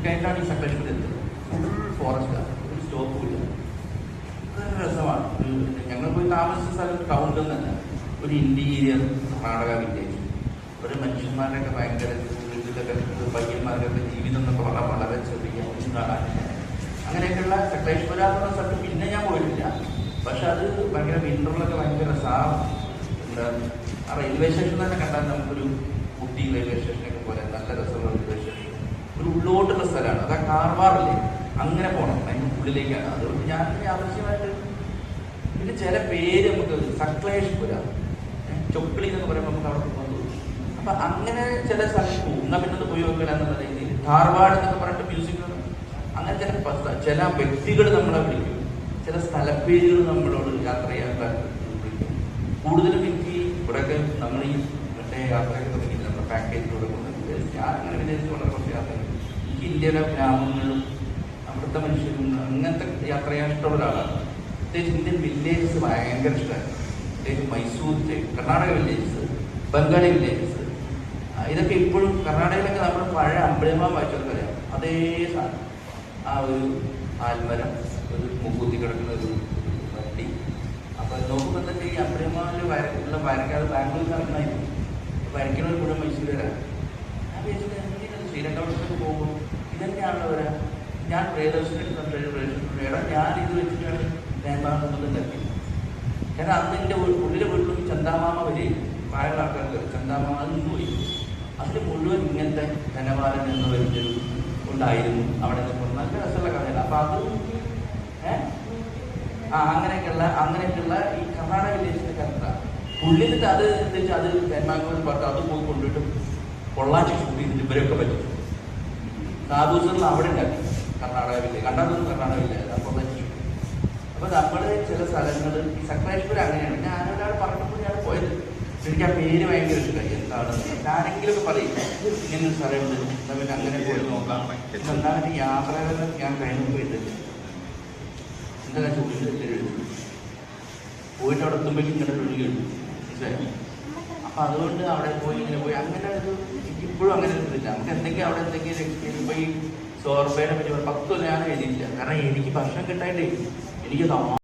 കഴിഞ്ഞിട്ടാണ് ഈ സക്ലേശ്വരം എത്തുന്നത്. ഫുൾ ഫോറസ്റ്റാണ്, ഒരു സ്റ്റോപ്പുമില്ല. അതൊരു രസമാണ്. ഞങ്ങൾ പോയി താമസിച്ച സ്ഥലം ടൗണിൽ തന്നെ ഒരു ഇന്റീരിയർ കർണാടക വില്ലേജ്. ഒരു മനുഷ്യന്മാരൊക്കെ ഭയങ്കര വീട്ടിലൊക്കെ പയ്യന്മാരൊക്കെ ജീവിതം എന്നൊക്കെ പറഞ്ഞാൽ വളരെ ചെറിയ അങ്ങനെയൊക്കെയുള്ള സക്ലേശ്വര എന്നുള്ള സ്ഥലത്ത് പിന്നെ ഞാൻ പോയിട്ടില്ല. പക്ഷെ അത് ഭയങ്കര വിന്ററിലൊക്കെ ഭയങ്കര രസമാണ്. എന്താ ആ റെയിൽവേ സ്റ്റേഷൻ തന്നെ കണ്ടാൽ നമുക്കൊരു ഊട്ടി റെയിൽവേ സ്റ്റേഷനൊക്കെ പോലെ നല്ല രസമുള്ള റെയിൽവേ സ്റ്റേഷൻ. ഒരു ഉള്ളോട്ടുള്ള സ്ഥലമാണ്. അത് ആ കാർവാറില്ലേ, അങ്ങനെ പോകണം, അതിൻ്റെ ഉള്ളിലേക്കാണ്. അതുകൊണ്ട് ഞാൻ ആവശ്യമായിട്ട് പിന്നെ ചില പേര് നമുക്ക് സക്ലേശ്പുര, ചൊക്കളി എന്നൊക്കെ പറയുമ്പോൾ നമുക്ക് അവിടെ പോകുന്നത്. അപ്പൊ അങ്ങനെ ചില സ്ഥലത്ത് പോകും. എന്നാൽ പിന്നെ അത് പോയി വെക്കില്ല എന്നുള്ള രീതിയിൽ ധാർവാഡ് എന്നൊക്കെ പറഞ്ഞിട്ട് മ്യൂസിക് അങ്ങനെ ചില വ്യക്തികൾ നമ്മളെ വിളിക്കും, ചില സ്ഥലപ്പേരുകൾ നമ്മളോട് യാത്ര ചെയ്യാൻ വിളിക്കും. കൂടുതലും എനിക്ക് ഇവിടെയൊക്കെ നമ്മൾ ഈ മറ്റേ യാത്രയൊക്കെ തുടങ്ങിയില്ല, നമ്മുടെ പാക്കേജിലൂടെ പോകുന്നത്. ഞാൻ അങ്ങനെ വിദേശത്ത് വളരെ കുറച്ച് യാത്ര. എനിക്ക് ഇന്ത്യയിലെ ഗ്രാമങ്ങളും അവിടുത്തെ മനുഷ്യരും അങ്ങനത്തെ യാത്ര ചെയ്യാൻ ഇഷ്ടമുള്ള ഒരാളാണ്. പ്രത്യേകിച്ച് ഇന്ത്യൻ വില്ലേജസ് ഭയങ്കര ഇഷ്ടമാണ്. പ്രത്യേകിച്ച് മൈസൂർ, കർണാടക വില്ലേജസ്, ബംഗാളി വില്ലേജസ്, ഇതൊക്കെ ഇപ്പോഴും കർണാടകയിലൊക്കെ നമ്മൾ പഴയ അമ്പലമാൻ വായിച്ചവർക്കറിയാം. അതേ സാധനം, ആ ഒരു ആൽമരം, ഒരു മുക്കൂത്തി കിടക്കുന്ന ഒരു വണ്ടി. അപ്പൊ നോക്കുമ്പോൾ തന്നെ ഈ അമ്പലമാനിൽ വരയ്ക്കാതെ ബാംഗ്ലൂർ നടക്കണമായിരുന്നു. വരയ്ക്കണവർ മുഴുവൻ മൈസൂരാണ്. ഞാൻ വിചാരിച്ചത് എന്തിനാണ് ശ്രീരംഗപട്ടണത്തേക്ക് പോകുമ്പോൾ ഇതന്നെയാണല്ലോ വരാ. ഞാൻ പ്രിയദർശനൊക്കെ സംസാരിച്ചു, ഞാൻ ഇത് വെച്ചിട്ടാണ് നേതാവ് ഉണ്ടാക്കി. കാരണം അന്ന് എൻ്റെ ഉള്ളിലെ വീട്ടിലും ചന്ദാമാമ വരെ പ്രായമുള്ള ആൾക്കാർക്ക് ചന്ദാമാമ നിന്ന് പോയി. അതിൽ മുഴുവൻ ഇങ്ങനത്തെ ധനപാലൻ എന്ന് വരുന്നൊരു ഉണ്ടായിരുന്നു. അവിടെ നിന്ന് നല്ല രസമുള്ള കഥയാണ്. അപ്പൊ അത് അങ്ങനെയൊക്കെയുള്ള ഈ കർണാടക വില്ലേജിന്റെ കഥ പുള്ളിന്നിട്ട് അത് എന്താ വെച്ചാൽ അത് തെന്മാങ്കൂർ പാട്ട് അത് പോയി കൊണ്ടിട്ട് പൊള്ളാച്ചി ഷൂട്ട് ചെയ്തിട്ട് ഇവരൊക്കെ പറ്റും. സാധുസറിൽ അവിടെ ഉണ്ടാക്കി കർണാടക വില്ലേജ്, കണ്ടാതൊന്നും കർണാടക വില്ലേജ് പൊള്ളാച്ചി. അപ്പൊ നമ്മള് ചില സ്ഥലങ്ങൾ ഈ സക്ലേശ്വര അങ്ങനെയാണ്. ഞാൻ ആരോടാൾ പറഞ്ഞപ്പോൾ ഞാൻ പോയത്. എനിക്ക് ആ പേര് ഭയങ്കര ഇഷ്ടമായി. എന്താണ് ഞാനെങ്കിലും ഒക്കെ പറയും ഇങ്ങനെ സ്ഥലമുണ്ട്, നമുക്ക് അങ്ങനെ പോയി നോക്കാം. എന്താണ് യാത്രകൾ ഞാൻ കഴിഞ്ഞു പോയിട്ട് എന്താ ചോദിച്ചു പോയിട്ട് അവിടെ എത്തുമ്പോഴേക്കും ഇങ്ങനെ ഒഴുകി കിട്ടും, മനസ്സിലായി. അപ്പൊ അതുകൊണ്ട് അവിടെ പോയി ഇങ്ങനെ പോയി അങ്ങനെ ഒരു എനിക്കിപ്പോഴും അങ്ങനെ ഒന്നുമില്ല. നമുക്ക് എന്തെങ്കിലും അവിടെ എന്തെങ്കിലും എക്സ്പീരിയൻസ്. ഇപ്പൊ ഈ സോർബേനെ പറ്റി 10 കൊല്ലം ഞാൻ എഴുതിയിട്ടില്ല. കാരണം എനിക്ക് ഭക്ഷണം കിട്ടായിട്ട് എനിക്ക്